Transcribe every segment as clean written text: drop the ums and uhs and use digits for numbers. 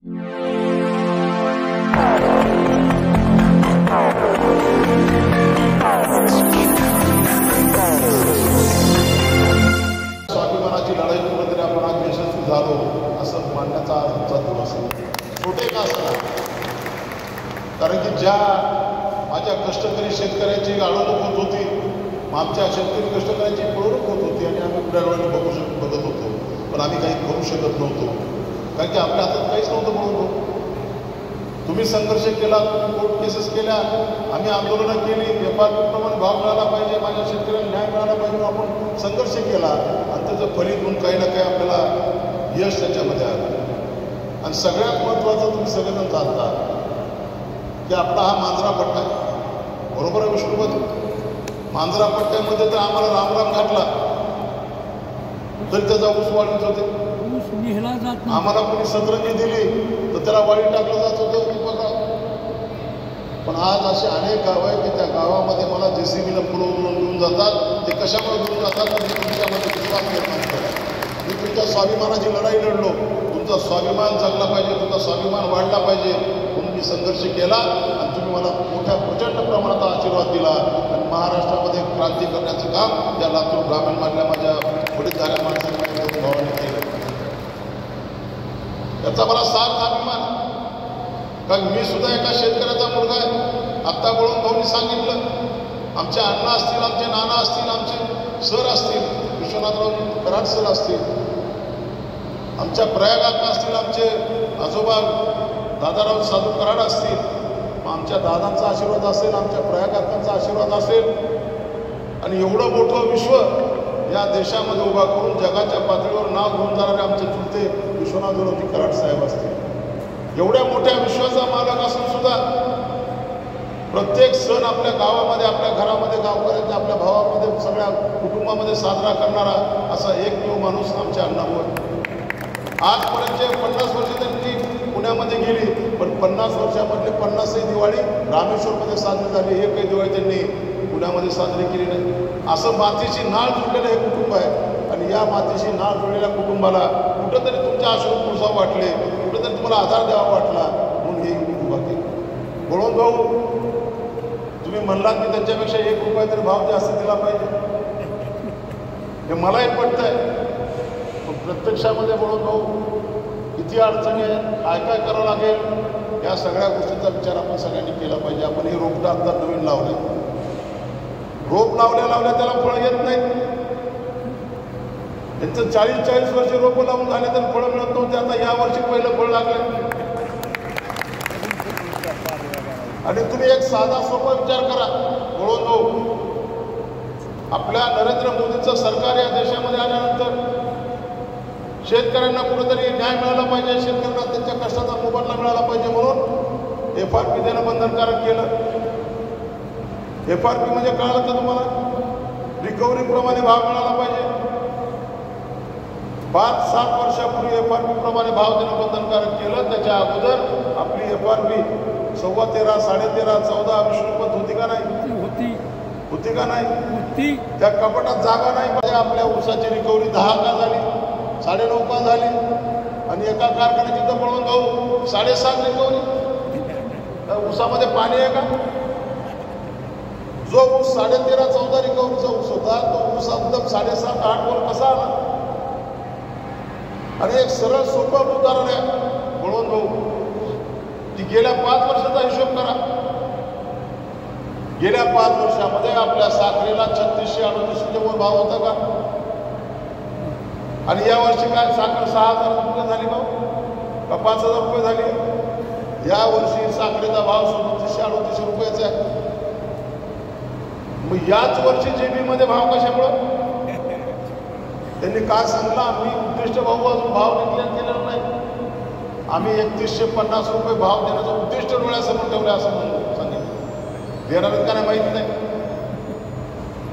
स्वाभिमानाची लढाई कुठेतरी आपण आज यशस्वी झालो असं मानण्याचा आमचा दिवस आहे. छोटे का असं, कारण की ज्या माझ्या कष्टकरी शेतकऱ्यांची अडवणूक होत होती, आमच्या शेतकरी कष्टकऱ्यांची पिळवणूक होत होती आणि आम्ही डोळ्याने बघत होतो, पण आम्ही काही करू शकत नव्हतो, कारण की आपल्या हातात काहीच नव्हतं. म्हणून तुम्ही संघर्ष केला, तुम्ही कोर्ट केसेस केल्या, आम्ही आंदोलनं केली, व्यापारप्रमाणे भाव मिळाला पाहिजे, माझ्या शेतकऱ्यांना न्याय मिळाला पाहिजे, आपण संघर्ष केला आणि त्याचं फलित म्हणून काही ना काही आपल्याला यश त्याच्यामध्ये आलं. आणि सगळ्यात महत्त्वाचं तुम्ही सगळेजण जाणता की आपला हा मांजरा पट्टा आहे, बरोबर आहे विष्णुपत. मांजरा पट्ट्यामध्ये तर आम्हाला रामराम घातला तरी त्याचा ऊस वाढीत होते, आम्हाला कोणी सतरंजी दिली तर त्याला वाळी टाकलं जात होतं. पण आज असे अनेक गावं आहेत की त्या गावामध्ये मला JCBला पुढं उडवून घेऊन जातात. ते कशामुळे घेऊन जातात तर मी तुमच्यामध्ये विश्वास निर्माण केला, मी तुमच्या स्वाभिमानाची लढाई लढलो, तुमचा स्वाभिमान जगला पाहिजे, तुमचा स्वाभिमान वाढला पाहिजे म्हणून मी संघर्ष केला आणि तुम्ही मला मोठ्या प्रचंड प्रमाणात आशीर्वाद दिला आणि महाराष्ट्रामध्ये क्रांती करण्याचं काम या लातूर ग्रामीणमधल्या माझ्या वडीलधाऱ्या माणसांनी माझ्या भावाने केलं. त्याचा मला सार्थ अभिमान, कारण मी सुद्धा एका शेतकऱ्याचा मुलगा आहे. आत्ता बोलून भाऊनी सांगितलं, आमचे अण्णा असतील, आमचे नाना असतील, आमचे सर असतील, विश्वनाथरावजी कराड सर असतील, आमच्या प्रयाग अक्का असतील, आमचे आजोबा दादाराव साधू कराड असतील, आमच्या दादांचा आशीर्वाद असेल, आमच्या प्रयाग अक्कांचा आशीर्वाद असेल आणि एवढं मोठं विश्व या देशामध्ये उभा करून जगाच्या पातळीवर नाव घेऊन जाणारे आमचे चुलते विश्वनाथरावजी कराड साहेब असतील. एवढ्या मोठ्या विश्वाचा मालक असून सुद्धा प्रत्येक सण आपल्या गावामध्ये, आपल्या घरामध्ये, गावकऱ्यांच्या, आपल्या भावामध्ये, सगळ्या कुटुंबामध्ये साजरा करणारा असा एकमेव माणूस आमच्या अण्णाभाऊ आहे. आजपर्यंतचे 50 वर्ष त्यांनी पुण्यामध्ये गेली, पण 50 वर्षामधले 50ही दिवाळी रामेश्वरमध्ये साजरी झाली, एकही दिवाळी त्यांनी पुण्यामध्ये साजरी केली नाही. असं मातीशी नाळ जुळलेलं हे कुटुंब आहे आणि या मातीशी नाळ जुळलेल्या कुटुंबाला कुठंतरी तुमच्या अश्रू पुरसाव वाटले, कुठंतरी तुम्हाला आधार द्यावा वाटला म्हणून हे उभा केलं. बोलून भाऊ तुम्ही म्हणलात की त्यांच्यापेक्षा 1 रुपया तरी भाव जास्त दिला पाहिजे, हे मलाही पटत आहे. पण प्रत्यक्षामध्ये बोलून भाऊ किती अडचणी आहेत, काय काय करावं लागेल, या सगळ्या गोष्टींचा विचार आपण सगळ्यांनी केला पाहिजे. आपण हे रोपटं आता नवीन लावलं, रोप लावल्या त्याला फळं येत नाहीत. त्यांचं 40 वर्ष रोपं लावून झाले तर फळं मिळत नव्हते, आता या वर्षी पहिलं फळ लागलं. आणि तुम्ही एक साधा सोपा विचार करा, बोलून भाऊ आपल्या नरेंद्र मोदींचं सरकार या देशामध्ये आल्यानंतर शेतकऱ्यांना कुठेतरी न्याय मिळाला पाहिजे, शेतकऱ्यांना त्यांच्या कष्टाचा मोबदला मिळाला पाहिजे म्हणून FRP देणं बंधनकारक केलं. FRP म्हणजे कळालं का तुम्हाला, रिकव्हरीप्रमाणे भाव मिळाला पाहिजे. 5-7 वर्षापूर्वी FRP प्रमाणे भाव देणं बंधनकारक केलं. त्याच्या अगोदर आपली FRP 13.5, 13.5, 14 विष्णुपत होती का नाही, होती का नाही, त्या कपाटात जागा नाही. आपल्या ऊसाची रिकव्हरी 10 का झाली, 9.5 का झाली आणि एका कारखान्याची तर पळून भाऊ 7.5 रिकव्हरी. ऊसामध्ये पाणी आहे का? जो ऊस 13.5-14 रिकव्हरीचा ऊस होता तो ऊस एकदम 7.5-8 वर कसा आला? आणि एक सरळ सोपं उदाहरण आहे म्हणून भाऊ, ती गेल्या 5 वर्षाचा हिशोब करा. गेल्या 5 वर्षामध्ये आपल्या साखरेला 3600-3800 वर भाव होता का? आणि या वर्षी काय साखर 6,000 रुपये झाली भाऊ का 5,000 रुपये झाली? या वर्षी साखरेचा भाव 3700-3800 रुपयाचा आहे. मग याच वर्षी JB मध्ये भाव कशामुळं? त्यांनी काय सांगितलं, आम्ही उद्दिष्ट भाऊ अजून भाव डिक्लेअर केलेला नाही, आम्ही 3150 रुपये भाव देण्याचं उद्दिष्ट डोळ्यासमोर ठेवलं असं म्हणून सांगितलं. देणार का नाही माहिती नाही,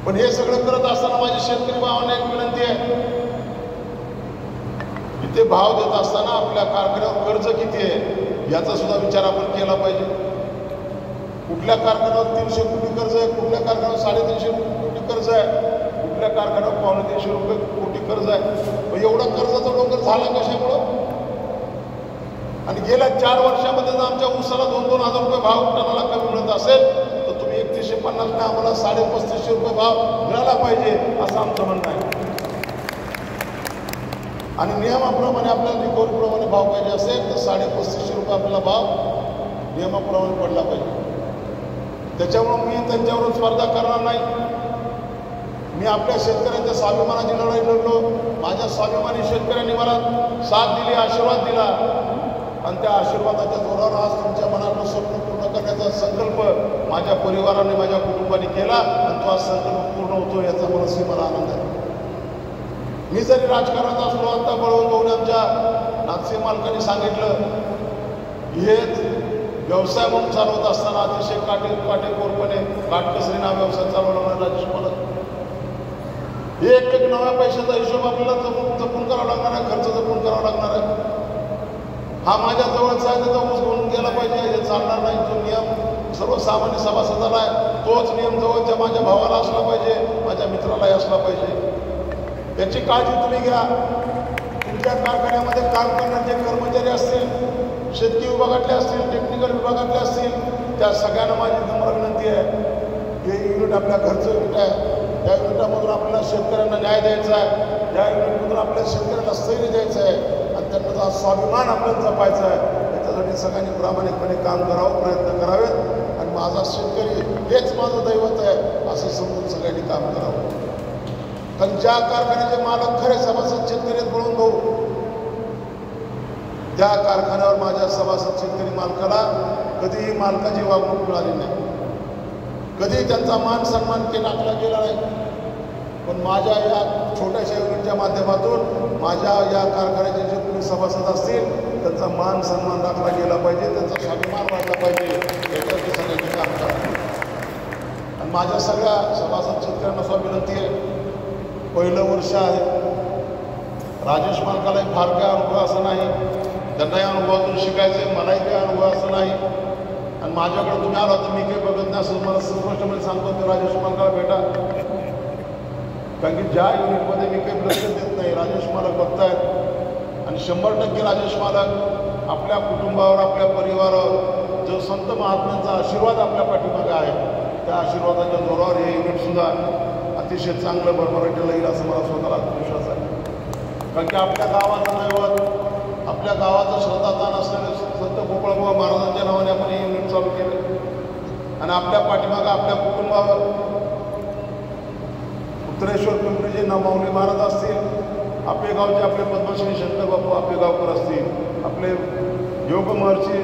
पण हे सगळं करत असताना माझी शेतकरी भावांना एक विनंती आहे, इथे भाव देत असताना आपल्या कारखान्यावर कर्ज किती आहे याचा सुद्धा विचार आपण केला पाहिजे. कुठल्या कारखान्यावर 300 कोटी कर्ज आहे, कुठल्या कारखान्यावर 350 कोटी कर्ज आहे, कुठल्या कारखान्यावर 250 कोटी कर्ज आहे. एवढा कर्जाचा डोंगर झाला कशामुळं? आणि गेल्या 4 वर्षामध्ये जर आमच्या ऊसाला 2,000 रुपये भाव टनाला कमी मिळत असेल तर तुम्ही 3150 ने आम्हाला 3550 रुपये भाव मिळाला पाहिजे असं आमचं म्हणणं आहे. आणि नियमाप्रमाणे आपल्याला रिकव्हरीप्रमाणे भाव पाहिजे असेल तर 3550 रुपये आपल्याला भाव नियमाप्रमाणे पडला पाहिजे. त्याच्यामुळं मी त्यांच्यावर स्पर्धा करणार नाही. मी आपल्या शेतकऱ्यांच्या स्वाभिमानाची लढाई लढलो. माझ्या स्वाभिमानी शेतकऱ्यांनी मला साथ दिली, आशीर्वाद दिला आणि त्या आशीर्वादाच्या जोरावर आज तुमच्या मनातलं स्वप्न पूर्ण करण्याचा संकल्प माझ्या परिवाराने, माझ्या कुटुंबाने केला आणि तो आज संकल्प पूर्ण होतो याचा मला आनंद आहे. मी जरी राजकारणात असलो, आता बळवंत भाऊने आमच्या नागसिंह मालकांनी सांगितलं, हेच व्यवसाय म्हणून चालवत असताना अतिशय काटेकोरपणे काटकसरीने हा व्यवसाय चालवला राजेश मालक. एक नव्या पैशाचा हिशोब आपल्याला जपून करावा लागणार आहे, खर्च जपून करावा लागणार आहे. हा माझ्या जवळचा आहे, त्याचा ऊस घेऊन गेला पाहिजे हे चालणार नाही. जो नियम सर्वसामान्य सभासदाला आहे तोच नियम जवळच्या माझ्या भावाला असला पाहिजे, माझ्या मित्रालाही असला पाहिजे. याची काळजी तुम्ही घ्या. तुमच्या कारखान्यामध्ये काम करणारे कर्मचारी असतील, शेतकी विभागातले असतील, टेक्निकल विभागातले असतील, त्या सगळ्यांना माझी नम्र विनंती आहे. हे युनिट आपल्या घरचं युनिट आहे. या युनिटामधून आपल्याला शेतकऱ्यांना न्याय द्यायचा आहे. या युनिटमधून आपल्या शेतकऱ्यांना स्थैर्य द्यायचं आहे आणि त्यांचा स्वाभिमान आपल्याला जपायचा आहे. याच्यासाठी सगळ्यांनी प्रामाणिकपणे काम करावं, प्रयत्न करावेत आणि माझा शेतकरी हेच माझं दैवत आहे असं समजून सगळ्यांनी काम करावं. कारण ज्या कारखान्याचे मालक खरे सभासद शेतकरी आहेत बळवंत भाऊ, त्या कारखान्यावर माझ्या सभासद शेतकरी मालकाला कधीही मालकाची वागणूक मिळाली नाही, कधी त्यांचा मान सन्मान राखला गेला नाही. पण माझ्या या छोट्याशा युनिटच्या माध्यमातून माझ्या या कारखान्याचे जे तुम्ही सभासद असतील त्यांचा मान सन्मान राखला गेला पाहिजे, त्यांचा स्वाभिमान वाढला पाहिजे याच्यासाठी सगळ्यांनी काम करा. आणि माझ्या सगळ्या सभासद शेतकऱ्यांना सुद्धा विनंती आहे, पहिलं वर्ष आहे, राजेश मालकालाही फार काय अनुभव असं नाही, त्यांनाही अनुभवातून शिकायचं, मलाही काही अनुभव असं नाही. आणि माझ्याकडे तुम्ही आला तर मी काही बघत नाही असं मला स्पष्टपणे सांगतो की राजेश मालकाला भेटा. कारण की ज्या युनिटमध्ये मी काही लक्ष देत नाही राजेश मालक बघतायत आणि 100% राजेश मालक आपल्या कुटुंबावर, आपल्या परिवारावर जो संत महात्म्यांचा आशीर्वाद आपल्या पाठीमागे आहे त्या आशीर्वादाच्या जोरावर हे युनिटसुद्धा अतिशय चांगलं भरभराटीला येईल असं मला स्वतःला विश्वास आहे. कारण की आपल्या गावाचं दैवत, आपल्या गावाचं श्रद्धास्थान असलेलं संत गोपाळबुवा महाराजांच्या नावाने आपण हे युनिट चालू केलं आणि आपल्या पाठीमागं आपल्या कुटुंबावर उत्तरेश्वर पिंपरीचे माऊली महाराज असतील, आपले गावचे आपले पद्मश्री शंकर बापू आपले गावकर असतील, आपले योग महर्षी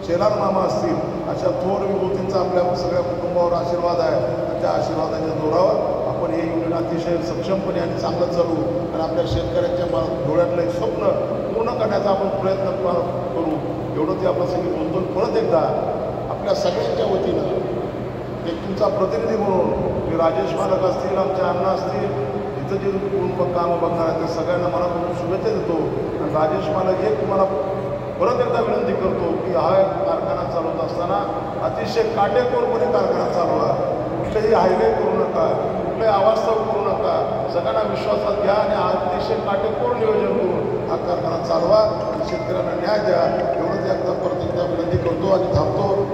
शेलार मामा असतील, अशा थोर विभूतींचा आपल्या सगळ्या कुटुंबावर आशीर्वाद आहे. आणि त्या आशीर्वादाच्या जोरावर आपण हे युनिट अतिशय सक्षमपणे आणि चांगलं चालू आणि आपल्या शेतकऱ्यांच्या डोळ्यातलं एक स्वप्न पूर्ण करण्याचा आपण प्रयत्न करू. एवढं ते आपण सगळी बोलतो. परत एकदा आपल्या सगळ्यांच्या वतीनं एक तुमचा प्रतिनिधी म्हणून मी राजेश मालक असतील, आमचे अण्णा असतील, इथं जे कुटुंब कामं बघणार आहेत त्या सगळ्यांना मला शुभेच्छा देतो. आणि राजेश मालक एक मला परत एकदा विनंती करतो की हा कारखाना चालवत असताना अतिशय काटेकोरपणे कारखाना चालवा. कुठलेही हायवे करू नका, कुठल्याही अवास्तव करू नका, सगळ्यांना विश्वासात घ्या आणि अतिशय काटेकोर नियोजन करून हा कारखाना चालवा आणि शेतकऱ्यांना न्याय द्या. एवढंच एकदा परत एकदा विनंती करतो आणि थांबतो.